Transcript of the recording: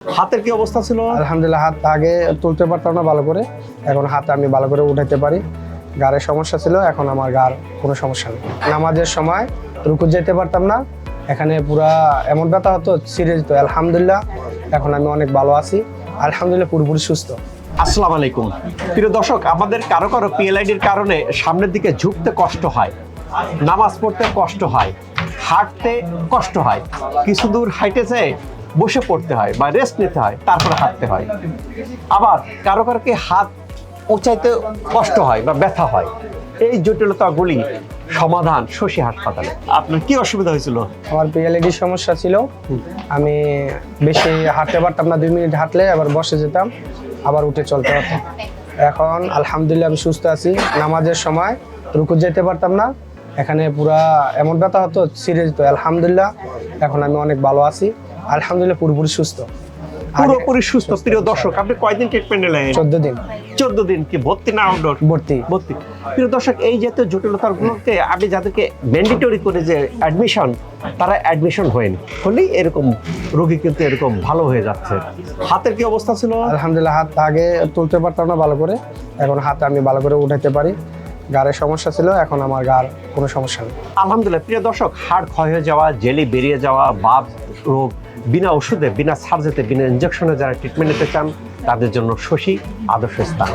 হাতের কি অবস্থা ছিল? আলহামদুলিল্লাহ, হাত আগে তুলতে পারতাম না ভালো করে, এখন হাত আমি ভালো করে উঠাইতে পারি। গাড়ের সমস্যা ছিল, এখন আমার গাড় কোনো সমস্যা নেই। নামাজের সময় রুকু যেতে পারতাম না, এখানে পুরা এমন ব্যথা হতো, সিরিয়াস তো। আলহামদুলিল্লাহ এখন আমি অনেক ভালো আছি, আলহামদুলিল্লাহ পুরোপুরি সুস্থ। আসসালামু আলাইকুম প্রিয় দর্শক, আমাদের কারো কারো পিএলআইডির কারণে সামনের দিকে ঝুঁকতে কষ্ট হয়, নামাজ পড়তে কষ্ট হয়, হাঁটতে কষ্ট হয়, কিছু দূর হাইটে যেয়ে বসে পড়তে হয় বা রেস্ট নিতে হয়, তারপরে হাঁটতে হয়। আবার কারো কারো কি হাত উঁচাইতে কষ্ট হয় বা ব্যথা হয়। এই জটিলতাগুলি সমাধান শশী হাসপাতালে। আপনার কি অসুবিধা হয়েছিল? আমার পিএলআইডির সমস্যা ছিল, আমি বেশি হাঁটতে পারতাম না, 2 মিনিট হাঁটলে আবার বসে যেতাম, আবার উঠে চলতে পারতাম। এখন আলহামদুলিল্লাহ আমি সুস্থ আছি। নামাজের সময় রুকু যেতে পারতাম না, এখানে পুরা এমন ব্যথা হতো, সিরিয়াস তো। আলহামদুলিল্লাহ এখন আমি অনেক ভালো আছি, আলহামদুলিল্লাহ পুরোপুরি সুস্থ। পুরোপুরি সুস্থ। প্রিয় দর্শক, আপনি কয়দিন ট্রিটমেন্ট নিলেন? 14 দিন। 14 দিন কি ভর্তি না আউটডোর? ভর্তি। প্রিয় দর্শক, এই জাতীয় জটিলতাগুলোকে আমি যাদেরকে ম্যান্ডেটরি করে যে অ্যাডমিশন, তারা অ্যাডমিশন হলেই এরকম রোগী কিন্তু এরকম ভালো হয়ে যাচ্ছে। হাতের কি অবস্থা ছিল? আলহামদুলিল্লাহ, হাত আগে তুলতে পারতাম না ভালো করে, এখন হাত আমি ভালো করে উঠাইতে পারি। গাড়ের সমস্যা ছিল, এখন আমার গাড় কোনো সমস্যা নেই। আলহামদুলিল্লাহ। প্রিয় দর্শক, হাড় ক্ষয় হয়ে যাওয়া, জেলি বেরিয়ে যাওয়া, বাত রোগ বিনা ওষুধে, বিনা সার্জারিতে, বিনা ইনজেকশনে যারা ট্রিটমেন্ট নিতে চান, তাদের জন্য শশী আদর্শ স্থান।